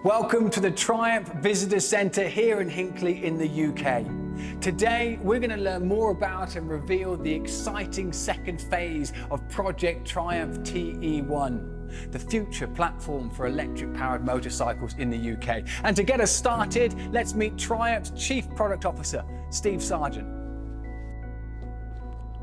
Welcome to the Triumph Visitor Centre here in Hinckley in the UK. Today we're going to learn more about and reveal the exciting second phase of Project Triumph TE1, the future platform for electric powered motorcycles in the UK. And to get us started, let's meet Triumph's Chief Product Officer, Steve Sargent.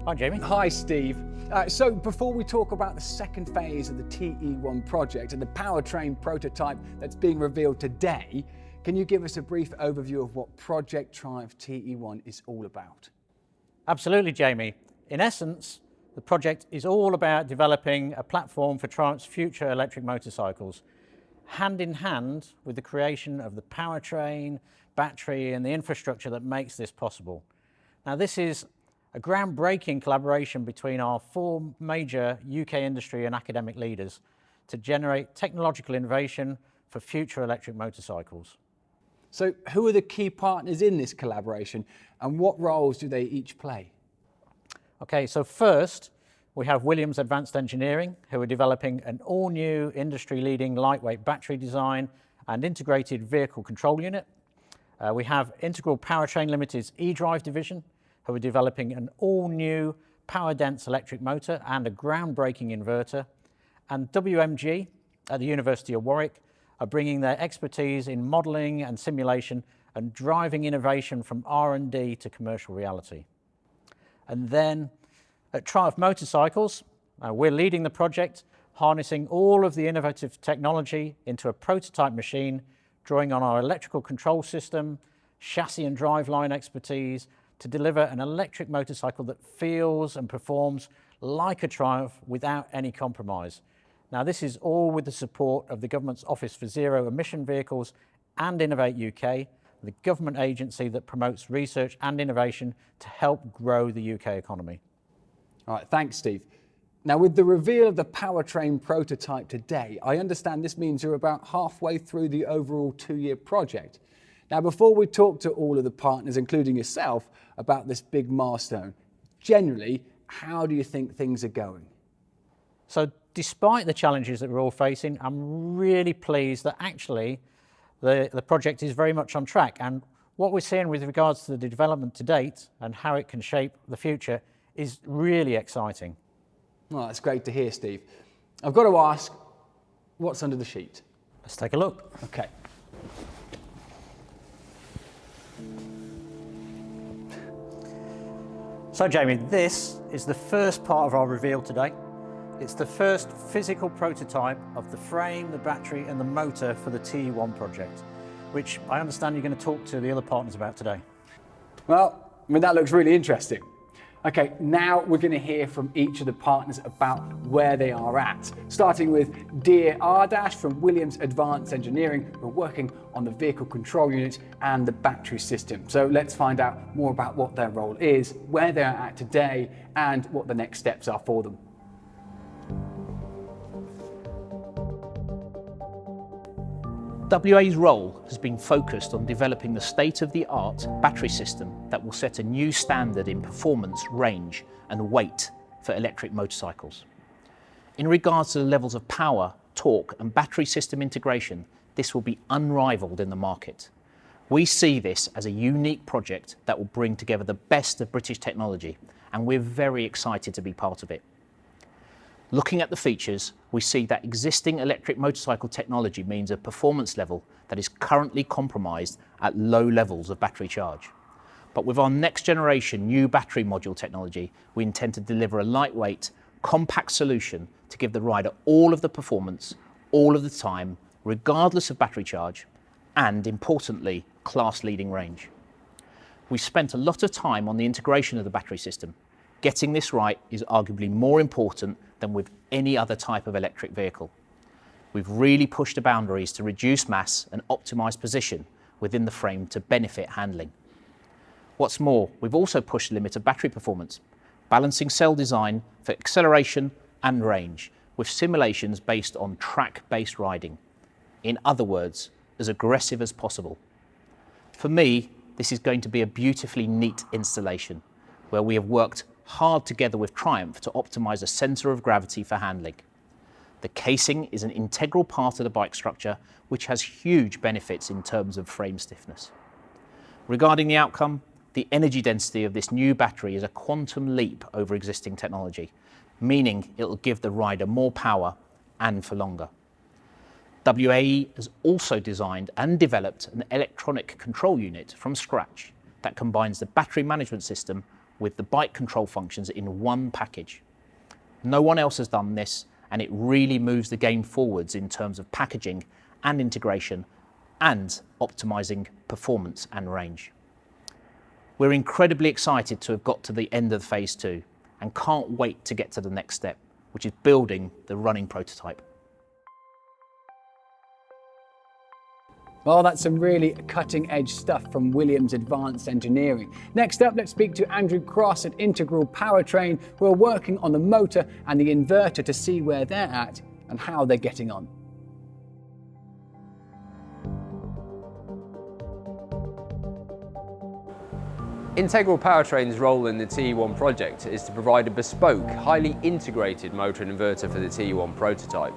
Hi Jamie. Hi Steve. So before we talk about the second phase of the TE1 project and the Powertrain prototype that's being revealed today, can you give us a brief overview of what Project Triumph TE1 is all about? Absolutely, Jamie. In essence, the project is all about developing a platform for Triumph's future electric motorcycles, hand in hand with the creation of the powertrain, battery and the infrastructure that makes this possible. Now this is a groundbreaking collaboration between our four major UK industry and academic leaders to generate technological innovation for future electric motorcycles. So who are the key partners in this collaboration and what roles do they each play? Okay, so first we have Williams Advanced Engineering, who are developing an all-new industry-leading lightweight battery design and integrated vehicle control unit. We have Integral Powertrain Limited's eDrive division, who are developing an all-new power-dense electric motor and a groundbreaking inverter. And WMG at the University of Warwick are bringing their expertise in modelling and simulation and driving innovation from R&D to commercial reality. And then at Triumph Motorcycles, we're leading the project, harnessing all of the innovative technology into a prototype machine, drawing on our electrical control system, chassis and driveline expertise, to deliver an electric motorcycle that feels and performs like a Triumph without any compromise. Now this is all with the support of the government's Office for Zero Emission Vehicles and Innovate UK, the government agency that promotes research and innovation to help grow the UK economy. All right, thanks Steve. Now with the reveal of the Powertrain prototype today, I understand this means you're about halfway through the overall 2-year project. Now, before we talk to all of the partners, including yourself, about this big milestone, generally, how do you think things are going? So despite the challenges that we're all facing, I'm really pleased that actually the project is very much on track. And what we're seeing with regards to the development to date and how it can shape the future is really exciting. Well, that's great to hear, Steve. I've got to ask, what's under the sheet? Let's take a look. Okay. So Jamie, this is the first part of our reveal today. It's the first physical prototype of the frame, the battery and the motor for the TE1 project, which I understand you're going to talk to the other partners about today. Well, I mean, that looks really interesting. Okay, now we're going to hear from each of the partners about where they are at, starting with Dear Ardash from Williams Advanced Engineering, who are working on the vehicle control unit and the battery system. So let's find out more about what their role is, where they're at today, and what the next steps are for them. WA's role has been focused on developing the state-of-the-art battery system that will set a new standard in performance, range and weight for electric motorcycles. In regards to the levels of power, torque and battery system integration, this will be unrivaled in the market. We see this as a unique project that will bring together the best of British technology, and we're very excited to be part of it. Looking at the features, we see that existing electric motorcycle technology means a performance level that is currently compromised at low levels of battery charge. But with our next generation new battery module technology, we intend to deliver a lightweight, compact solution to give the rider all of the performance, all of the time, regardless of battery charge, and importantly, class-leading range. We spent a lot of time on the integration of the battery system. Getting this right is arguably more important than with any other type of electric vehicle. We've really pushed the boundaries to reduce mass and optimize position within the frame to benefit handling. What's more, we've also pushed the limit of battery performance, balancing cell design for acceleration and range with simulations based on track-based riding. In other words, as aggressive as possible. For me, this is going to be a beautifully neat installation where we have worked hard together with Triumph to optimize a center of gravity for handling. The casing is an integral part of the bike structure, which has huge benefits in terms of frame stiffness. Regarding the outcome, the energy density of this new battery is a quantum leap over existing technology, meaning it will give the rider more power and for longer. WAE has also designed and developed an electronic control unit from scratch that combines the battery management system with the bike control functions in one package. No one else has done this, and it really moves the game forwards in terms of packaging and integration and optimizing performance and range. We're incredibly excited to have got to the end of phase 2 and can't wait to get to the next step, which is building the running prototype. Well, that's some really cutting-edge stuff from Williams Advanced Engineering. Next up, let's speak to Andrew Cross at Integral Powertrain, who are working on the motor and the inverter to see where they're at and how they're getting on. Integral Powertrain's role in the TE1 project is to provide a bespoke, highly integrated motor and inverter for the TE1 prototype.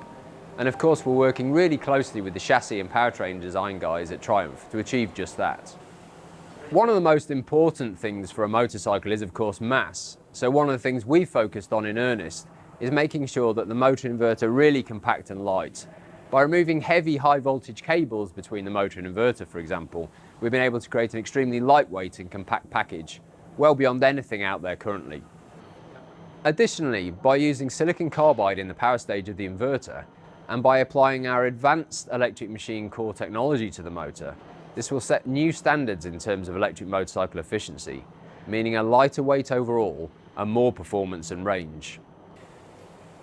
And of course, we're working really closely with the chassis and powertrain design guys at Triumph to achieve just that. One of the most important things for a motorcycle is, of course, mass. So one of the things we focused on in earnest is making sure that the motor inverter are really compact and light. By removing heavy high voltage cables between the motor and inverter, for example, we've been able to create an extremely lightweight and compact package, well beyond anything out there currently. Additionally, by using silicon carbide in the power stage of the inverter, and by applying our advanced electric machine core technology to the motor, this will set new standards in terms of electric motorcycle efficiency, meaning a lighter weight overall and more performance and range.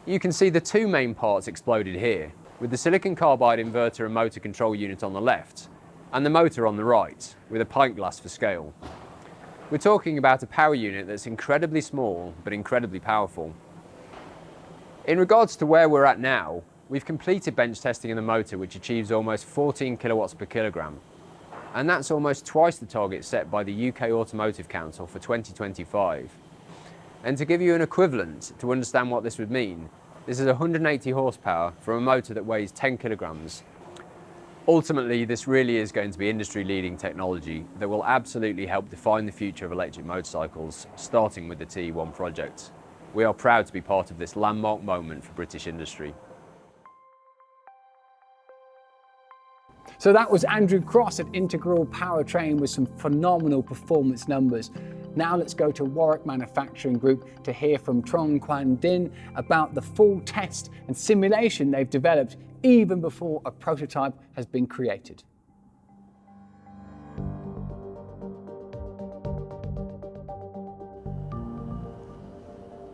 You can see the two main parts exploded here, with the silicon carbide inverter and motor control unit on the left, and the motor on the right, with a pint glass for scale. We're talking about a power unit that's incredibly small, but incredibly powerful. In regards to where we're at now, we've completed bench testing in the motor, which achieves almost 14 kilowatts per kilogram. And that's almost twice the target set by the UK Automotive Council for 2025. And to give you an equivalent to understand what this would mean, this is 180 horsepower from a motor that weighs 10 kilograms. Ultimately, this really is going to be industry-leading technology that will absolutely help define the future of electric motorcycles, starting with the TE1 project. We are proud to be part of this landmark moment for British industry. So that was Andrew Cross at Integral Powertrain with some phenomenal performance numbers. Now let's go to Warwick Manufacturing Group to hear from Trong Quan Din about the full test and simulation they've developed even before a prototype has been created.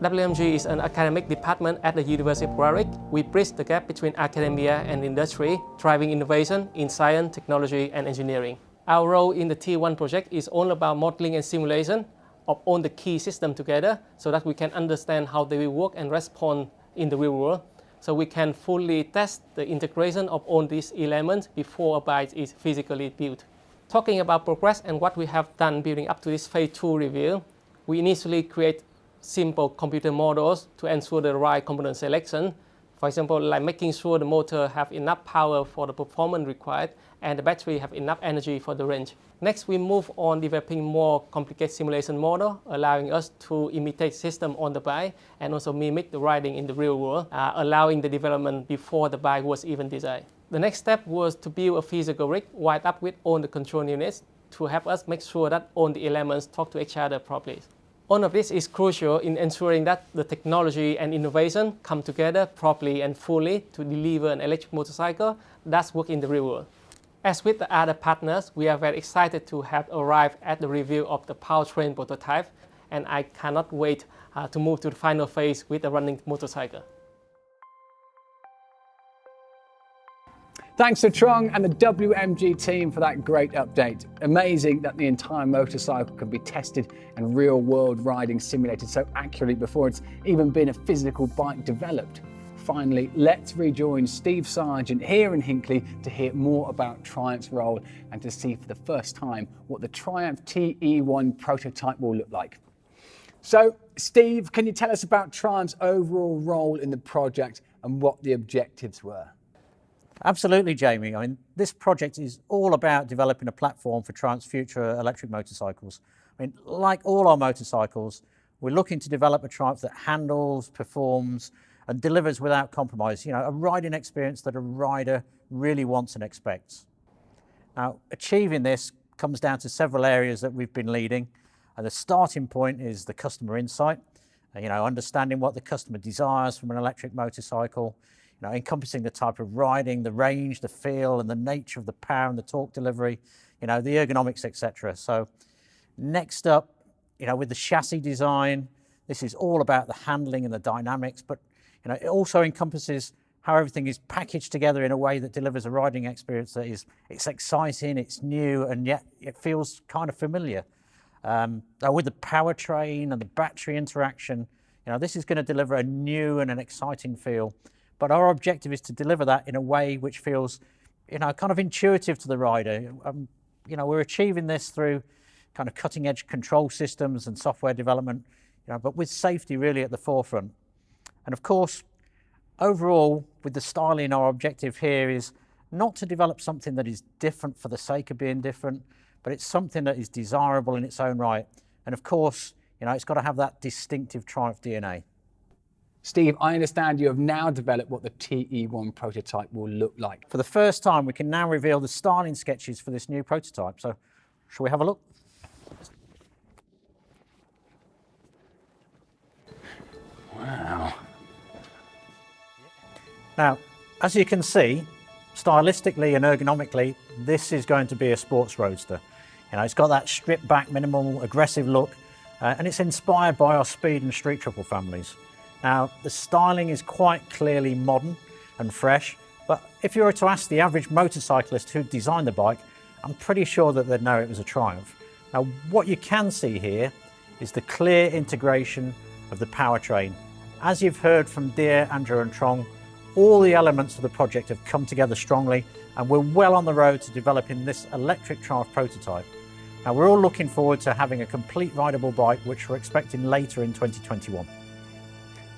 WMG is an academic department at the University of Warwick. We bridge the gap between academia and industry, driving innovation in science, technology, and engineering. Our role in the T1 project is all about modeling and simulation of all the key systems together so that we can understand how they will work and respond in the real world. So we can fully test the integration of all these elements before a bike is physically built. Talking about progress and what we have done building up to this phase 2 review, we initially create simple computer models to ensure the right component selection. For example, like making sure the motor have enough power for the performance required and the battery have enough energy for the range. Next, we move on developing more complicated simulation model, allowing us to imitate system on the bike and also mimic the riding in the real world, allowing the development before the bike was even designed. The next step was to build a physical rig wired up with all the control units to help us make sure that all the elements talk to each other properly. All of this is crucial in ensuring that the technology and innovation come together properly and fully to deliver an electric motorcycle that's work in the real world. As with the other partners, we are very excited to have arrived at the review of the Powertrain prototype, and I cannot wait to move to the final phase with the running motorcycle. Thanks to Trong and the WMG team for that great update. Amazing that the entire motorcycle can be tested and real-world riding simulated so accurately before it's even been a physical bike developed. Finally, let's rejoin Steve Sargent here in Hinckley to hear more about Triumph's role and to see for the first time what the Triumph TE1 prototype will look like. So, Steve, can you tell us about Triumph's overall role in the project and what the objectives were? Absolutely, Jamie. I mean, this project is all about developing a platform for Triumph's future electric motorcycles. I mean, like all our motorcycles, we're looking to develop a Triumph that handles, performs, and delivers without compromise. You know, a riding experience that a rider really wants and expects. Now, achieving this comes down to several areas that we've been leading. And the starting point is the customer insight, you know, understanding what the customer desires from an electric motorcycle, you know, encompassing the type of riding, the range, the feel, and the nature of the power and the torque delivery, you know, the ergonomics, etc. So next up, you know, with the chassis design, this is all about the handling and the dynamics, but, you know, it also encompasses how everything is packaged together in a way that delivers a riding experience that is, it's exciting, it's new, and yet it feels kind of familiar. With the powertrain and the battery interaction, you know, this is going to deliver a new and an exciting feel. But our objective is to deliver that in a way which feels, you know, kind of intuitive to the rider. You know, we're achieving this through kind of cutting edge control systems and software development, you know, but with safety really at the forefront. And of course, overall, with the styling, our objective here is not to develop something that is different for the sake of being different, but it's something that is desirable in its own right. And of course, you know, it's got to have that distinctive Triumph DNA. Steve, I understand you have now developed what the TE1 prototype will look like. For the first time, we can now reveal the styling sketches for this new prototype. So, shall we have a look? Wow. Now, as you can see, stylistically and ergonomically, this is going to be a sports roadster. You know, it's got that stripped back, minimal, aggressive look, and it's inspired by our Speed and Street Triple families. Now, the styling is quite clearly modern and fresh, but if you were to ask the average motorcyclist who designed the bike, I'm pretty sure that they'd know it was a Triumph. Now, what you can see here is the clear integration of the powertrain. As you've heard from Deere, Andrew and Trong, all the elements of the project have come together strongly, and we're well on the road to developing this electric Triumph prototype. Now, we're all looking forward to having a complete rideable bike, which we're expecting later in 2021.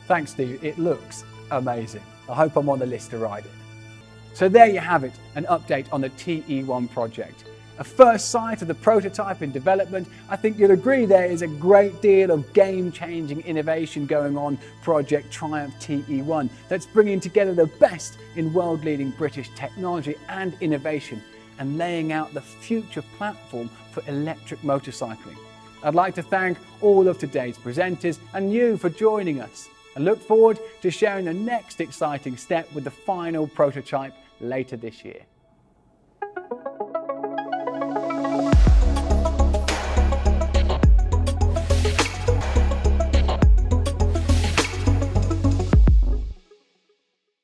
Thanks, Steve. It looks amazing. I hope I'm on the list to ride it. So there you have it, an update on the TE1 project. A first sight of the prototype in development. I think you'll agree there is a great deal of game-changing innovation going on Project Triumph TE1 that's bringing together the best in world-leading British technology and innovation and laying out the future platform for electric motorcycling. I'd like to thank all of today's presenters and you for joining us, and look forward to sharing the next exciting step with the final prototype later this year.